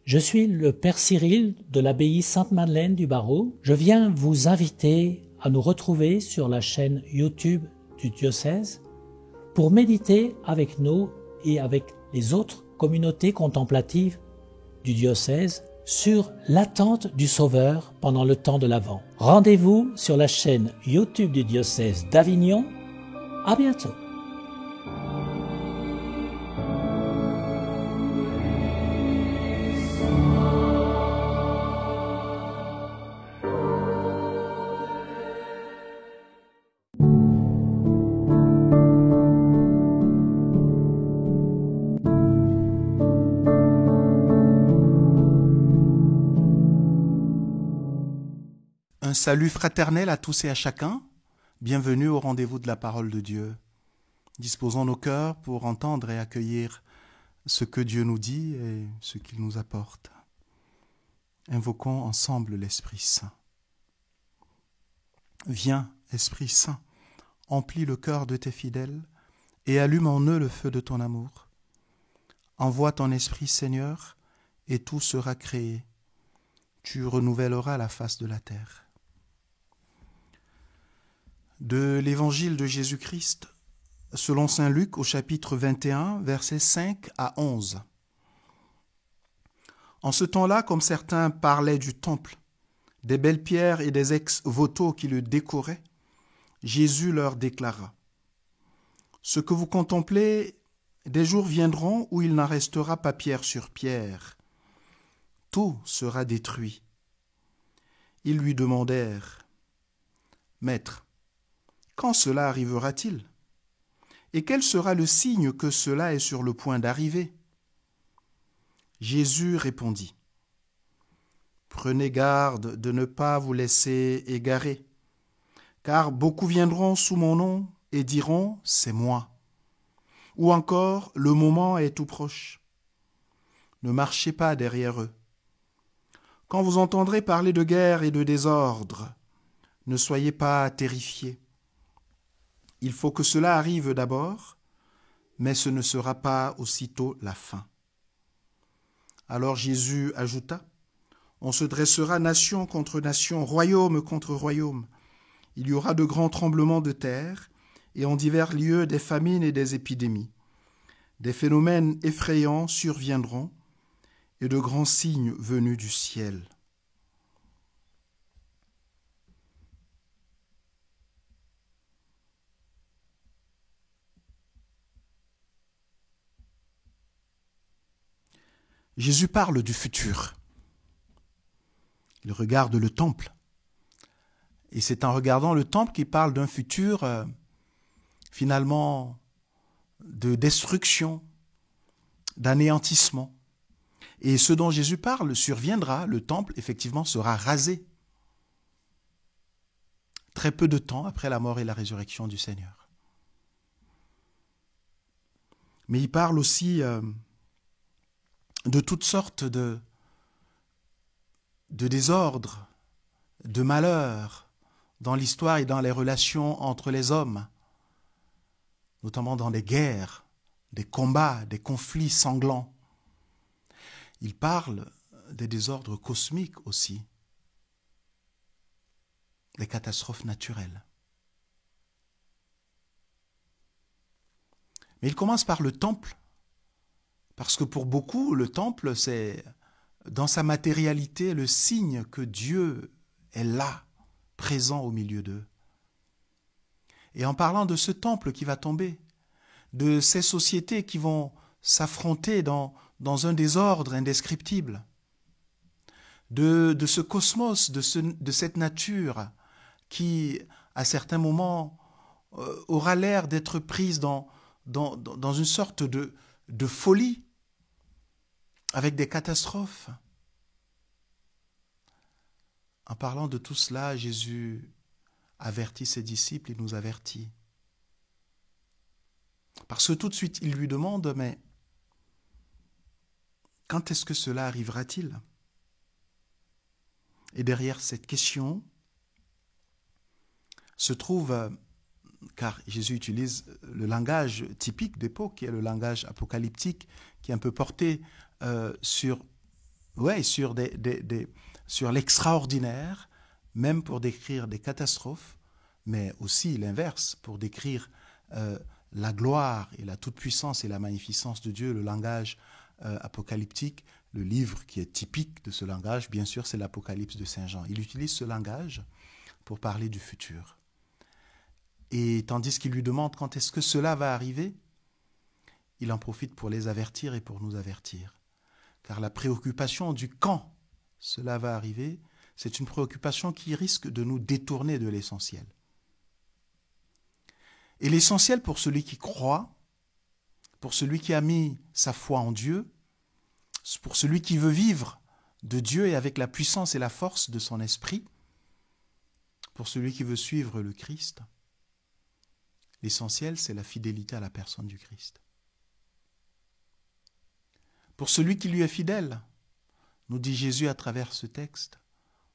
Je suis le Père Cyril de l'abbaye Sainte-Madeleine du Barreau. Je viens vous inviter à nous retrouver sur la chaîne YouTube du diocèse pour méditer avec nous et avec les autres communautés contemplatives du diocèse sur l'attente du Sauveur pendant le temps de l'Avent. Rendez-vous sur la chaîne YouTube du diocèse d'Avignon. À bientôt. Un salut fraternel à tous et à chacun. Bienvenue au rendez-vous de la parole de Dieu. Disposons nos cœurs pour entendre et accueillir ce que Dieu nous dit et ce qu'il nous apporte. Invoquons ensemble l'Esprit Saint. Viens, Esprit Saint, emplis le cœur de tes fidèles et allume en eux le feu de ton amour. Envoie ton Esprit, Seigneur, et tout sera créé. Tu renouvelleras la face de la terre. De l'Évangile de Jésus-Christ, selon saint Luc au chapitre 21, versets 5 à 11. En ce temps-là, comme certains parlaient du temple, des belles pierres et des ex-voto qui le décoraient, Jésus leur déclara : « Ce que vous contemplez, des jours viendront où il n'en restera pas pierre sur pierre. Tout sera détruit. » Ils lui demandèrent : « Maître, quand cela arrivera-t-il ? Et quel sera le signe que cela est sur le point d'arriver ? » Jésus répondit : « Prenez garde de ne pas vous laisser égarer, car beaucoup viendront sous mon nom et diront : c'est moi. Ou encore, le moment est tout proche. Ne marchez pas derrière eux. Quand vous entendrez parler de guerre et de désordre, ne soyez pas terrifiés. Il faut que cela arrive d'abord, mais ce ne sera pas aussitôt la fin. » Alors Jésus ajouta : « On se dressera nation contre nation, royaume contre royaume. Il y aura de grands tremblements de terre, et en divers lieux des famines et des épidémies. Des phénomènes effrayants surviendront, et de grands signes venus du ciel. » Jésus parle du futur. Il regarde le temple. Et c'est en regardant le temple qu'il parle d'un futur, finalement, de destruction, d'anéantissement. Et ce dont Jésus parle surviendra, le temple, effectivement, sera rasé. Très peu de temps après la mort et la résurrection du Seigneur. Mais il parle aussi de toutes sortes de désordres, de malheurs dans l'histoire et dans les relations entre les hommes, notamment dans des guerres, des combats, des conflits sanglants. Il parle des désordres cosmiques aussi, des catastrophes naturelles. Mais il commence par le temple, parce que pour beaucoup, le temple, c'est, dans sa matérialité, le signe que Dieu est là, présent au milieu d'eux. Et en parlant de ce temple qui va tomber, de ces sociétés qui vont s'affronter dans un désordre indescriptible, de ce cosmos, de cette nature qui, à certains moments, aura l'air d'être prise dans une sorte de folie, avec des catastrophes. En parlant de tout cela, Jésus avertit ses disciples, il nous avertit. Parce que tout de suite, il lui demande, mais quand est-ce que cela arrivera-t-il ? Et derrière cette question se trouve, car Jésus utilise le langage typique d'époque, qui est le langage apocalyptique, qui est un peu porté sur ouais, sur l'extraordinaire, même pour décrire des catastrophes, mais aussi l'inverse, pour décrire la gloire et la toute-puissance et la magnificence de Dieu, le langage apocalyptique. Le livre qui est typique de ce langage, bien sûr, c'est l'Apocalypse de Saint Jean. Il utilise ce langage pour parler du futur. Et tandis qu'il lui demande quand est-ce que cela va arriver, il en profite pour les avertir et pour nous avertir. Car la préoccupation du quand cela va arriver, c'est une préoccupation qui risque de nous détourner de l'essentiel. Et l'essentiel pour celui qui croit, pour celui qui a mis sa foi en Dieu, pour celui qui veut vivre de Dieu et avec la puissance et la force de son esprit, pour celui qui veut suivre le Christ, l'essentiel, c'est la fidélité à la personne du Christ. Pour celui qui lui est fidèle, nous dit Jésus à travers ce texte,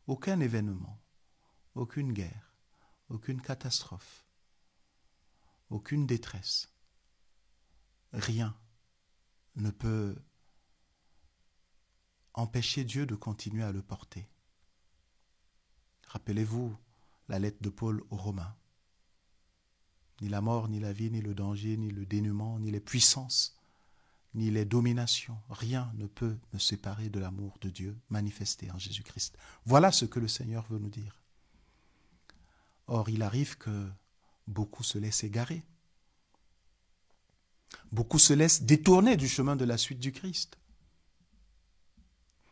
aucun événement, aucune guerre, aucune catastrophe, aucune détresse, rien ne peut empêcher Dieu de continuer à le porter. Rappelez-vous la lettre de Paul aux Romains. Ni la mort, ni la vie, ni le danger, ni le dénuement, ni les puissances, ni les dominations, rien ne peut me séparer de l'amour de Dieu manifesté en Jésus-Christ. Voilà ce que le Seigneur veut nous dire. Or, il arrive que beaucoup se laissent égarer. Beaucoup se laissent détourner du chemin de la suite du Christ.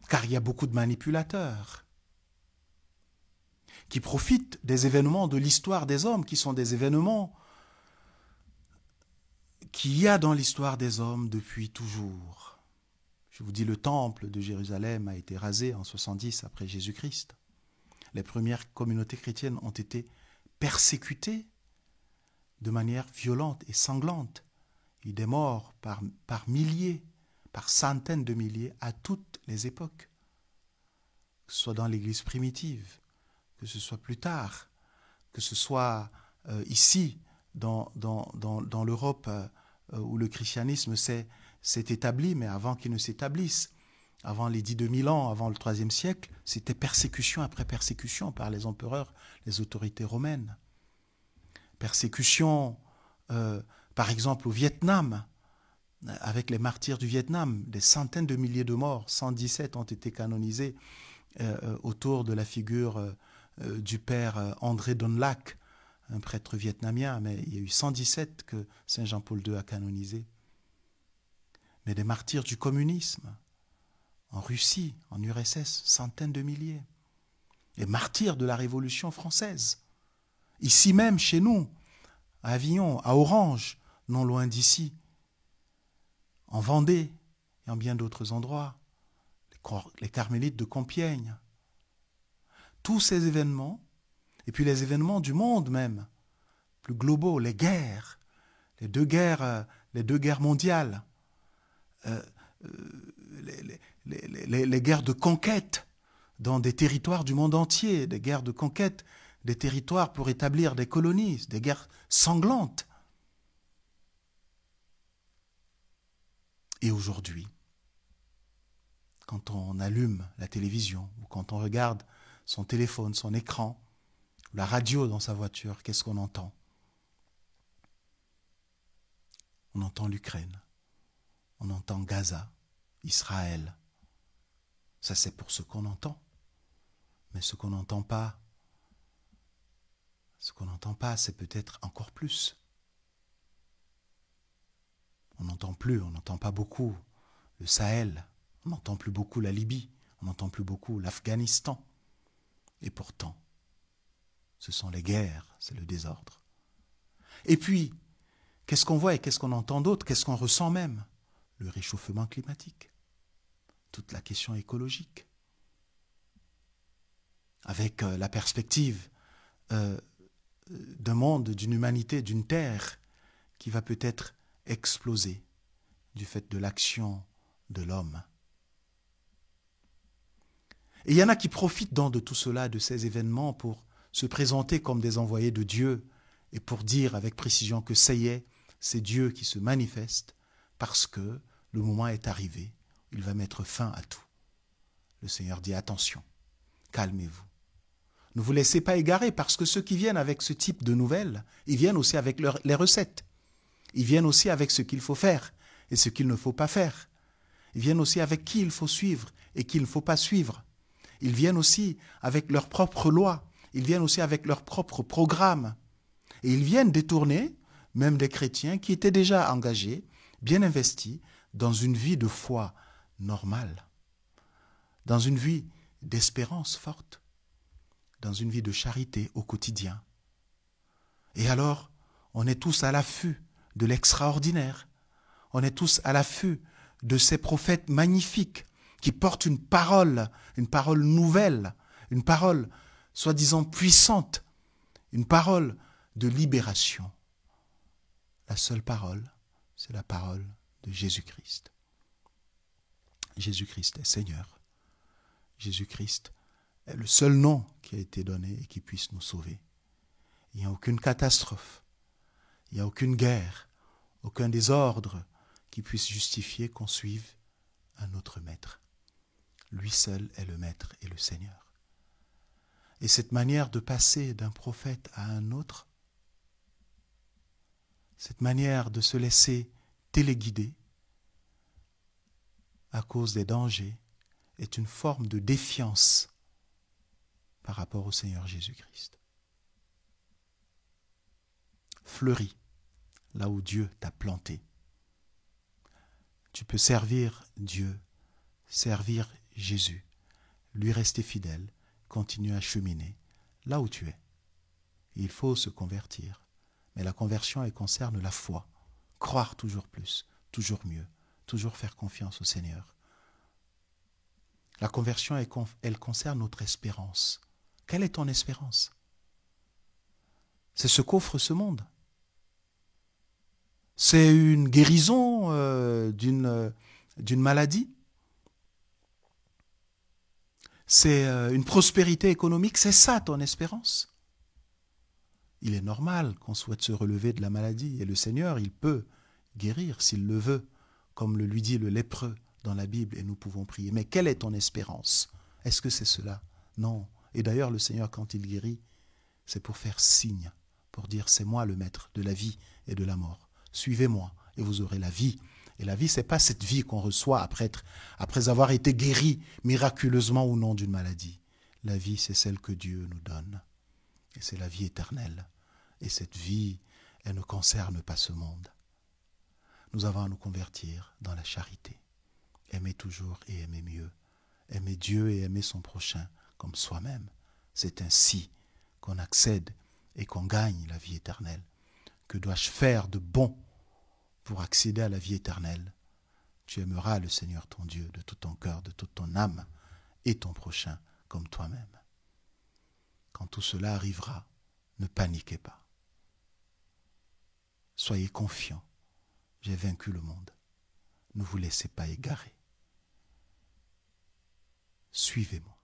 Car il y a beaucoup de manipulateurs qui profitent des événements de l'histoire des hommes, qui sont des événements qu'il y a dans l'histoire des hommes depuis toujours. Je vous dis, le temple de Jérusalem a été rasé en 70 après Jésus-Christ. Les premières communautés chrétiennes ont été persécutées de manière violente et sanglante. Il y a des morts par milliers, par centaines de milliers à toutes les époques. Que ce soit dans l'Église primitive, que ce soit plus tard, que ce soit ici, dans l'Europe où le christianisme s'est établi, mais avant qu'il ne s'établisse, avant les 10 000 ans, avant le IIIe siècle, c'était persécution après persécution par les empereurs, les autorités romaines. Persécution, par exemple, au Vietnam, avec les martyrs du Vietnam, des centaines de milliers de morts, 117 ont été canonisés autour de la figure du père André Don Lac, un prêtre vietnamien, mais il y a eu 117 que Saint Jean-Paul II a canonisé. Mais des martyrs du communisme, en Russie, en URSS, centaines de milliers. Les martyrs de la Révolution française, ici même chez nous, à Avignon, à Orange, non loin d'ici, en Vendée et en bien d'autres endroits, les carmélites de Compiègne. Tous ces événements, et puis les événements du monde même, plus globaux, les guerres, les deux guerres mondiales, les guerres de conquête dans des territoires du monde entier, des guerres de conquête des territoires pour établir des colonies, des guerres sanglantes. Et aujourd'hui, quand on allume la télévision ou quand on regarde son téléphone, son écran, la radio dans sa voiture, qu'est-ce qu'on entend? On entend l'Ukraine, on entend Gaza, Israël. Ça, c'est pour ce qu'on entend. Mais ce qu'on n'entend pas, c'est peut-être encore plus. On n'entend pas beaucoup le Sahel, on n'entend plus beaucoup la Libye, on n'entend plus beaucoup l'Afghanistan. Et pourtant, ce sont les guerres, c'est le désordre. Et puis, qu'est-ce qu'on voit et qu'est-ce qu'on entend d'autre? Qu'est-ce qu'on ressent même? Le réchauffement climatique, toute la question écologique, avec la perspective d'un monde, d'une humanité, d'une terre qui va peut-être exploser du fait de l'action de l'homme. Et il y en a qui profitent donc de tout cela, de ces événements, pour se présenter comme des envoyés de Dieu et pour dire avec précision que ça y est, c'est Dieu qui se manifeste parce que le moment est arrivé. Il va mettre fin à tout. Le Seigneur dit attention, calmez-vous. Ne vous laissez pas égarer parce que ceux qui viennent avec ce type de nouvelles, ils viennent aussi avec les recettes. Ils viennent aussi avec ce qu'il faut faire et ce qu'il ne faut pas faire. Ils viennent aussi avec qui il faut suivre et qui il ne faut pas suivre. Ils viennent aussi avec leurs propres lois. Ils viennent aussi avec leurs propres programmes. Et ils viennent détourner même des chrétiens qui étaient déjà engagés, bien investis, dans une vie de foi normale, dans une vie d'espérance forte, dans une vie de charité au quotidien. Et alors, on est tous à l'affût de l'extraordinaire. On est tous à l'affût de ces prophètes magnifiques qui portent une parole nouvelle, une parole soi-disant puissante, une parole de libération. La seule parole, c'est la parole de Jésus-Christ. Jésus-Christ est Seigneur. Jésus-Christ est le seul nom qui a été donné et qui puisse nous sauver. Il n'y a aucune catastrophe, il n'y a aucune guerre, aucun désordre qui puisse justifier qu'on suive un autre maître. Lui seul est le maître et le Seigneur. Et cette manière de passer d'un prophète à un autre, cette manière de se laisser téléguider à cause des dangers est une forme de défiance par rapport au Seigneur Jésus-Christ. Fleuris là où Dieu t'a planté. Tu peux servir Dieu, servir Jésus, lui rester fidèle, continuer à cheminer là où tu es. Il faut se convertir. Mais la conversion, elle concerne la foi. Croire toujours plus, toujours mieux, toujours faire confiance au Seigneur. La conversion, elle concerne notre espérance. Quelle est ton espérance? C'est ce qu'offre ce monde. C'est une guérison d'une maladie. C'est une prospérité économique. C'est ça ton espérance. Il est normal qu'on souhaite se relever de la maladie. Et le Seigneur, il peut guérir s'il le veut, comme le lui dit le lépreux dans la Bible, et nous pouvons prier. Mais quelle est ton espérance? Est-ce que c'est cela? Non. Et d'ailleurs, le Seigneur, quand il guérit, c'est pour faire signe, pour dire c'est moi le maître de la vie et de la mort. Suivez-moi et vous aurez la vie. Et la vie, ce n'est pas cette vie qu'on reçoit après avoir été guéri miraculeusement ou non d'une maladie. La vie, c'est celle que Dieu nous donne. Et c'est la vie éternelle. Et cette vie, elle ne concerne pas ce monde. Nous avons à nous convertir dans la charité. Aimer toujours et aimer mieux. Aimer Dieu et aimer son prochain comme soi-même. C'est ainsi qu'on accède et qu'on gagne la vie éternelle. Que dois-je faire de bon pour accéder à la vie éternelle? Tu aimeras le Seigneur ton Dieu de tout ton cœur, de toute ton âme et ton prochain comme toi-même. Quand tout cela arrivera, ne paniquez pas. Soyez confiants. J'ai vaincu le monde. Ne vous laissez pas égarer. Suivez-moi.